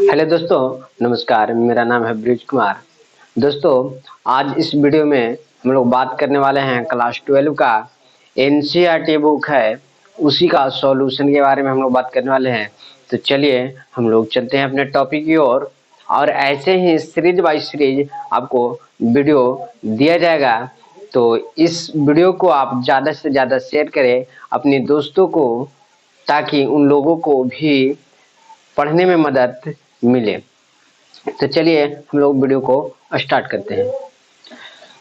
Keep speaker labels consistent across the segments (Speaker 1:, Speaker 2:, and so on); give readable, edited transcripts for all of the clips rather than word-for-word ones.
Speaker 1: Hello दोस्तों, नमस्कार। मेरा नाम है ब्रिज कुमार। दोस्तों, आज इस वीडियो में हम लोग बात करने वाले हैं क्लास 12 का एनसीईआरटी बुक है, उसी का सॉल्यूशन के बारे में हम लोग बात करने वाले हैं। तो चलिए हम लोग चलते हैं अपने टॉपिक की ओर। और ऐसे ही सीरीज बाय सीरीज आपको वीडियो दिया जाएगा, तो इस वीडियो को आप ज़्यादा से ज़्यादा शेयर करें अपने दोस्तों को, ताकि उन लोगों को भी पढ़ने में मदद मिले। तो चलिए हम लोग वीडियो को स्टार्ट करते हैं।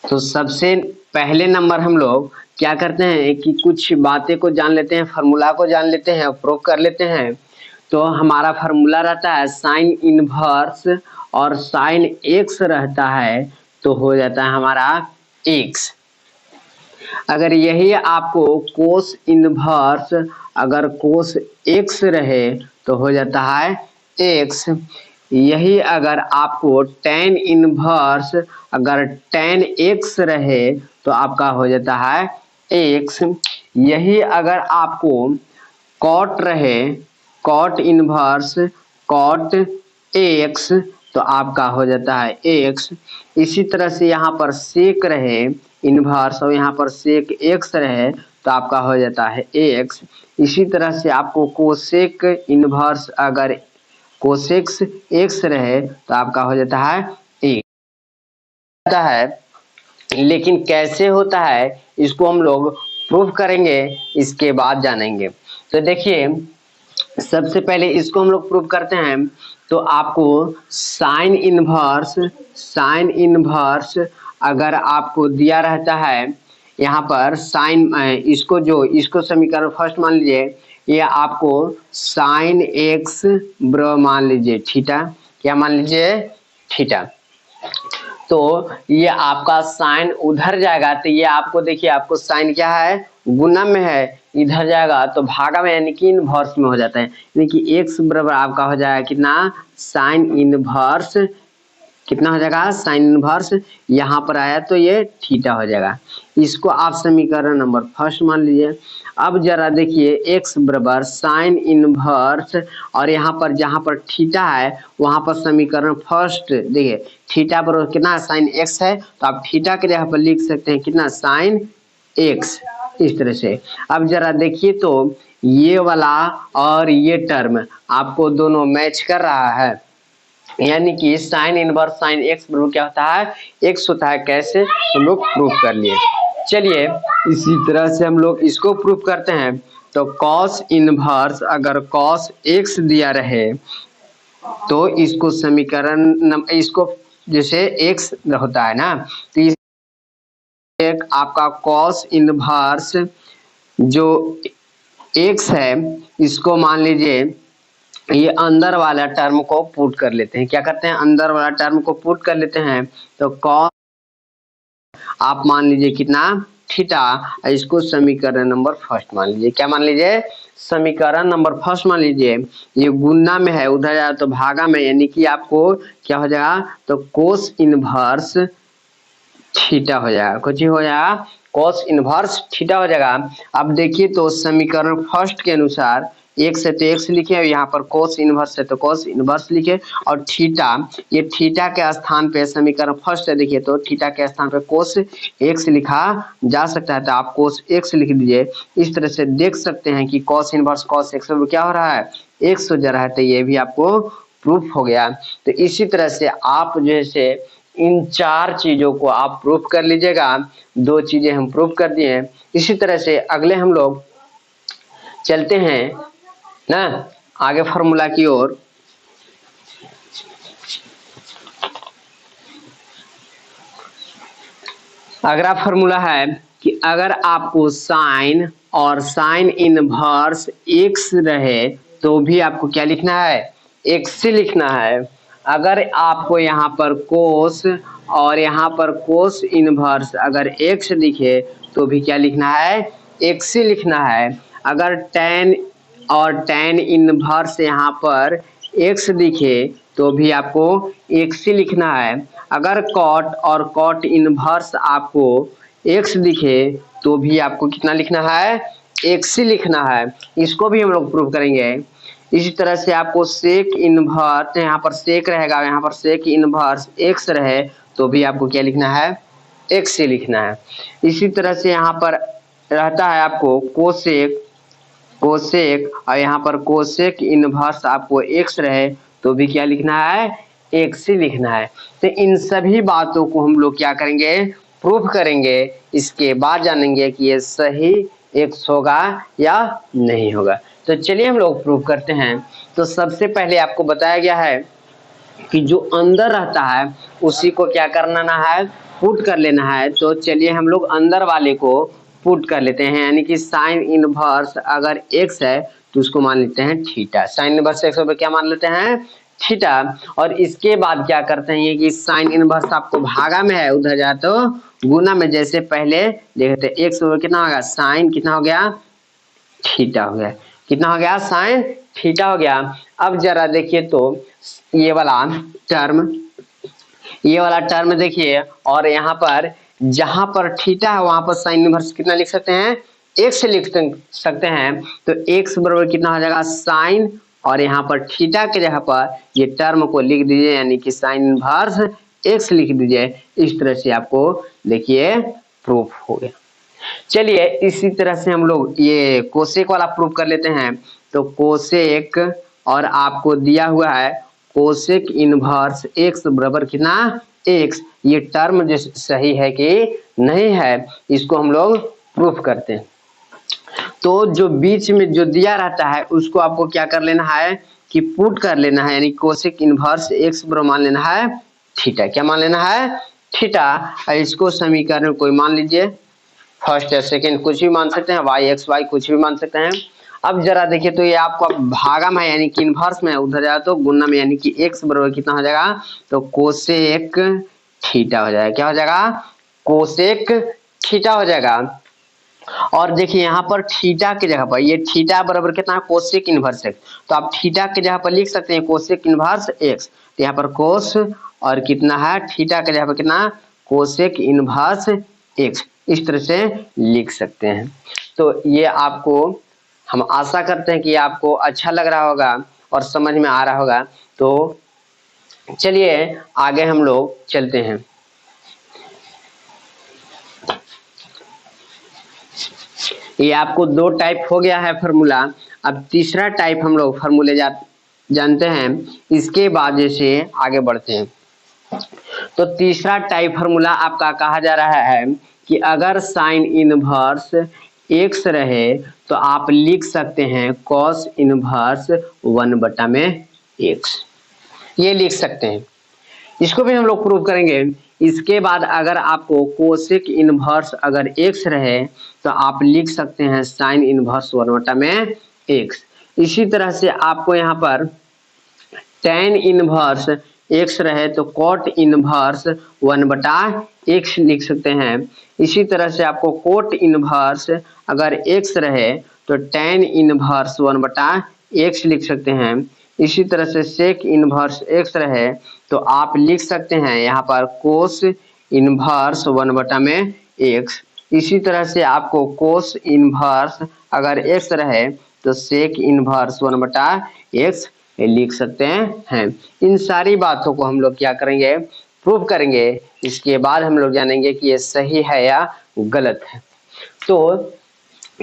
Speaker 1: तो सबसे पहले नंबर हम लोग क्या करते हैं कि कुछ बातें को जान लेते हैं, फार्मूला को जान लेते हैं, प्रूव कर लेते हैं। तो हमारा फार्मूला रहता है साइन इनवर्स, और साइन एक्स रहता है तो हो जाता है हमारा एक्स। अगर यही आपको कोस इनवर्स, अगर कोस एक्स रहे तो हो जाता है एक्स। यही अगर आपको tan इनवर्स, अगर tan एक्स रहे तो आपका हो जाता है एक्स। यही अगर आपको cot रहे, cot इनवर्स cot एक्स, तो आपका हो जाता है एक्स। इसी तरह से यहाँ पर सेक रहे इनवर्स और यहाँ पर सेक एक्स रहे तो आपका हो जाता है एक्स। इसी तरह से आपको कोसेक इनवर्स, अगर कोसेक्स एक्स रहे तो आपका हो जाता है एक्स। लेकिन कैसे होता है इसको हम लोग प्रूफ करेंगे, इसके बाद जानेंगे। तो देखिए, सबसे पहले इसको हम लोग प्रूफ करते हैं। तो आपको साइन इनवर्स अगर आपको दिया रहता है, यहाँ पर साइन, इसको समीकरण फर्स्ट मान लीजिए, ये आपको साइन एक्स ब्र मान लीजिए थीटा, क्या मान लीजिए थीटा। तो ये आपका साइन उधर जाएगा, तो ये आपको देखिए, आपको साइन क्या है, गुना में है, इधर जाएगा तो भागा में, यानी कि इनवर्स में हो जाता है। यानी कि एक्स बराबर आपका हो जाएगा कितना, साइन इनवर्स, कितना हो जाएगा साइन इनवर्स, यहाँ पर आया तो ये थीटा हो जाएगा। इसको आप समीकरण नंबर फर्स्ट मान लीजिए। अब जरा देखिए, x बराबर साइन इनवर्स, और यहाँ पर जहाँ पर थीटा है वहाँ पर समीकरण फर्स्ट देखिए, थीटा बराबर कितना साइन x है, तो आप थीटा के जगह पर लिख सकते हैं कितना साइन x, इस तरह से। अब जरा देखिए, तो ये वाला और ये टर्म आपको दोनों मैच कर रहा है, यानी कि साइन इनवर्स साइन एक्स बराबर क्या होता है, एक्स होता है। कैसे हम लोग प्रूफ कर लिए। चलिए इसी तरह से हम लोग इसको प्रूफ करते हैं। तो कॉस इनवर्स, अगर कॉस एक्स दिया रहे तो इसको समीकरण, इसको जैसे एक्स होता है ना, तो इस एक आपका कॉस इनवर्स जो एक्स है, इसको मान लीजिए ये अंदर वाला टर्म को पुट कर लेते हैं। क्या करते हैं, अंदर वाला टर्म को पुट कर लेते हैं। तो कॉस आप मान लीजिए कितना थीटा, इसको समीकरण नंबर फर्स्ट मान लीजिए। क्या मान लीजिए, समीकरण नंबर फर्स्ट मान लीजिए। ये गुना में है, उधर जाए तो भागा में, यानी कि आपको क्या हो जाएगा, तो कोस इनवर्स थीटा हो जाएगा। कुछ ही हो जाएगा, कोस इनवर्स थीटा हो जाएगा। अब देखिए, तो समीकरण फर्स्ट के अनुसार एक्स है तो एक्स लिखे, और यहाँ पर कोस इनवर्स है तो कोस इनवर्स लिखे, और थीटा, ये थीटा के स्थान पे समीकरण फर्स्ट है, देखिए तो थीटा के स्थान पे कोस एक्स लिखा जा सकता है, तो आप कोस एक्स लिख दीजिए। इस तरह से देख सकते हैं कि कोस इनवर्स कोस एक्स क्या हो रहा है, एक्स हो जा रहा है। तो ये भी आपको प्रूफ हो गया। तो इसी तरह से आप जैसे इन चार चीजों को आप प्रूफ कर लीजिएगा। दो चीजें हम प्रूफ कर दिए हैं। इसी तरह से अगले हम लोग चलते हैं ना आगे फार्मूला की ओर। अगला फार्मूला है कि अगर आपको साइन और साइन इनवर्स एक्स रहे तो भी आपको क्या लिखना है, एक्स लिखना है। अगर आपको यहाँ पर कोस और यहाँ पर कोस इनवर्स अगर एक्स लिखे तो भी क्या लिखना है, एक्स लिखना है। अगर tan और tan इनवर्स यहाँ पर एक्स दिखे तो भी आपको एक्स लिखना है। अगर कॉट और कॉट इनवर्स आपको एक्स दिखे तो भी आपको कितना लिखना है, एक्स लिखना है। इसको भी हम लोग प्रूव करेंगे। इसी तरह से आपको सेक इनवर्स, यहाँ पर सेक रहेगा, यहाँ पर सेक इनवर्स एक्स रहे तो भी आपको क्या लिखना है, एक्स ही लिखना है। इसी तरह से यहाँ पर रहता है आपको कोसेक, कोसेक और यहाँ पर कोसेक इनवर्स आपको एक्स रहे तो भी क्या लिखना है, एक्स ही लिखना है। तो इन सभी बातों को हम लोग क्या करेंगे, प्रूफ करेंगे, इसके बाद जानेंगे कि ये सही एक्स होगा या नहीं होगा। तो चलिए हम लोग प्रूफ करते हैं। तो सबसे पहले आपको बताया गया है कि जो अंदर रहता है उसी को क्या करना है, पुट कर लेना है। तो चलिए हम लोग अंदर वाले को पुट कर लेते हैं, यानी कि साइन इनवर्स अगर एक्स है तो उसको मान लेते हैं थीटा, साइन इनवर्स एक्स पर क्या मान लेते हैं, थीटा। और इसके बाद क्या करते हैं, ये कि साइन इनवर्स आपको भागा में है, उधर जाए तो गुना में, जैसे पहले देखते हैं एक्स कितना होगा, साइन कितना हो गया, थीटा हो गया, कितना हो गया, साइन थीटा हो गया। अब जरा देखिए तो ये वाला टर्म, ये वाला टर्म देखिए, और यहाँ पर जहां पर थीटा है वहां पर साइन इनवर्स कितना लिख सकते हैं, एक्स लिख सकते हैं। तो एक्स बराबर कितना हो जाएगा, साइन, और यहाँ पर थीटा के जगह पर ये टर्म को लिख दीजिए, यानी कि साइन इनवर्स एक्स लिख दीजिए। इस तरह से आपको देखिए प्रूफ हो गया। चलिए इसी तरह से हम लोग ये कोसेक वाला प्रूफ कर लेते हैं। तो कोसेक, और आपको दिया हुआ है कोसेक इनवर्स एक्स बराबर कितना, एक्स। ये टर्म जो सही है कि नहीं है, इसको हम लोग प्रूफ करते हैं। तो जो बीच में जो दिया रहता है उसको आपको क्या कर लेना है कि पुट कर लेना है, यानी कोसेक इनवर्स एक्स बराबर मान लेना है थीटा, क्या मान लेना है, थीटा। इसको समीकरण कोई मान लीजिए, फर्स्ट या सेकंड कुछ भी मान सकते हैं, वाई एक्स वाई कुछ भी मान सकते हैं। अब जरा देखिए तो ये आपको भागा में है, यानी कि इनवर्स में, उधर जाए तो गुना में, यानी कि एक्स बराबर कितना हो जाएगा, तो कोसेक थीटा हो जाएगा, क्या हो जाएगा, कोसेक थीटा हो जाएगा। और देखिए यहाँ पर थीटा की जगह पर ये थीटा बराबर कितना है, कोसेक इनवर्स एक्स, तो आप थीटा की जगह पर लिख सकते हैं कोसेक इनवर्स एक्स। तो यहाँ पर कोस और कितना है, थीटा की जगह पर कितना, कोसेक इनवर्स एक्स, इस तरह से लिख सकते हैं। तो ये आपको, हम आशा करते हैं कि आपको अच्छा लग रहा होगा और समझ में आ रहा होगा। तो चलिए आगे हम लोग चलते हैं। ये आपको दो टाइप हो गया है फार्मूला, अब तीसरा टाइप हम लोग फार्मूले जानते हैं, इसके बाद जैसे आगे बढ़ते हैं। तो तीसरा टाइप फार्मूला आपका कहा जा रहा है कि अगर साइन इनवर्स एक्स रहे तो आप लिख सकते हैं कॉस इनवर्स 1/x, ये लिख सकते हैं। इसको भी हम लोग प्रूव करेंगे। इसके बाद अगर आपको कोसेक इनवर्स अगर x रहे तो आप लिख सकते हैं साइन इनवर्स 1/x। इसी तरह से आपको यहाँ पर tan इनवर्स x रहे तो कॉट इनवर्स 1/x लिख सकते हैं। इसी तरह से आपको कोट इनवर्स अगर x रहे तो tan इनवर्स 1/x लिख सकते हैं। इसी तरह से सेक इनवर्स x रहे तो आप लिख सकते हैं यहाँ पर कोस इनवर्स 1/x। इसी तरह से आपको कोस इनवर्स अगर x रहे तो सेक इनवर्स 1/x लिख सकते हैं। इन सारी बातों को हम लोग क्या करेंगे, प्रूव करेंगे। इसके बाद हम लोग जानेंगे कि ये सही है या गलत है। तो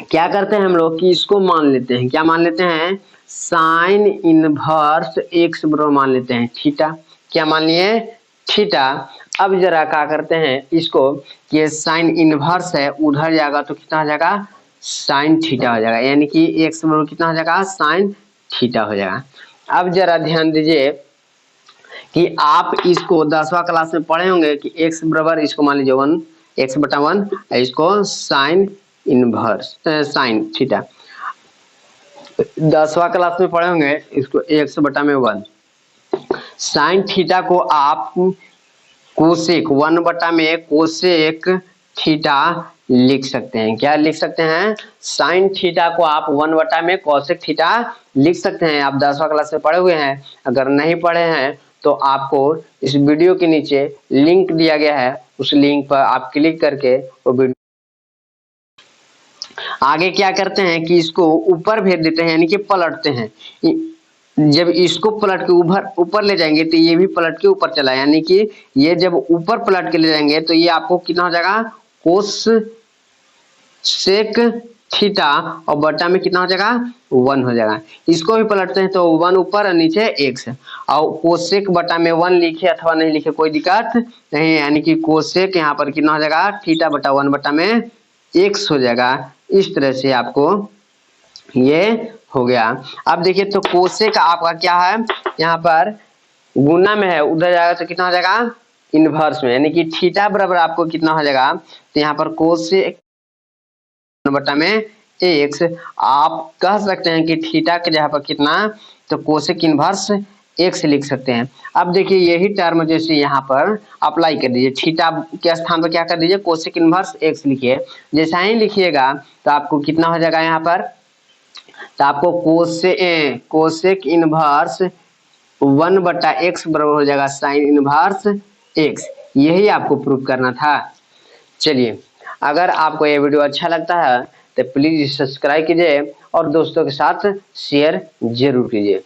Speaker 1: क्या करते हैं हम लोग कि इसको मान लेते हैं, क्या मान लेते हैं, साइन इनवर्स एक्स बराबर मान लेते हैं थीटा, क्या मान लिए, थीटा। अब जरा क्या करते हैं इसको, ये साइन इनवर्स है, उधर जाएगा तो कितना हो जाएगा, साइन थीटा हो जाएगा, यानी कि एक्स बराबर कितना हो जाएगा, साइन थीटा हो जाएगा। अब जरा ध्यान दीजिए कि आप इसको 10वां क्लास में पढ़े होंगे कि एक्स बराबर, इसको मान लीजिए 1 x/1, इसको साइन इनवर्स साइन थीटा 10वां क्लास में पढ़े होंगे, इसको x/1 साइन थीटा को आप कोसेक 1/में कोसेक थीटा लिख सकते हैं, क्या लिख सकते हैं, साइन थीटा को आप 1/में कोसेक थीटा लिख सकते हैं। आप 10वां क्लास में पढ़े हुए हैं, अगर नहीं पढ़े हैं तो आपको इस वीडियो के नीचे लिंक दिया गया है, उस लिंक पर आप क्लिक करके वो वीडियो आगे क्या करते हैं कि इसको ऊपर भेज देते हैं, यानी कि पलटते हैं। जब इसको पलट के ऊपर ले जाएंगे तो ये भी पलट के ऊपर चला, यानी कि ये जब ऊपर पलट के ले जाएंगे तो ये आपको कितना हो जाएगा, कोस सेक थीटा और बटा में कितना हो जाएगा, 1 हो जाएगा। इसको भी पलटते हैं तो 1 ऊपर और नीचे x, और कोसेक बटा में 1 लिखे अथवा नहीं लिखे कोई दिक्कत नहीं, यानी कि कोसेक यहाँ पर कितना हो जाएगा, थीटा बटा 1 बटा में x हो जाएगा। इस तरह से आपको ये हो गया। अब देखिए तो कोसेक आपका क्या है, यहाँ पर गुना में है, उधर जाएगा तो कितना हो जाएगा, इनवर्स में, यानी कि थीटा बराबर आपको कितना हो जाएगा, तो यहाँ पर कोसेक बटा में x, आप कह सकते हैं कि थीटा के जगह पर कितना, तो कोसेक इनवर्स x लिख सकते हैं। अब देखिए यही टर्म जैसे यहाँ पर अप्लाई कर दीजिए, थीटा के स्थान पर क्या कर दीजिए, कोसेक इनवर्स x लिखिए। जैसा ही लिखिएगा तो आपको कितना हो जाएगा, यहाँ पर तो आपको कोसेक इनवर्स 1 बटा x बराबर हो जाएगा साइन इनवर्स x। यही आपको प्रूफ करना था। चलिए, अगर आपको ये वीडियो अच्छा लगता है तो प्लीज सब्सक्राइब कीजिए और दोस्तों के साथ शेयर जरूर कीजिए।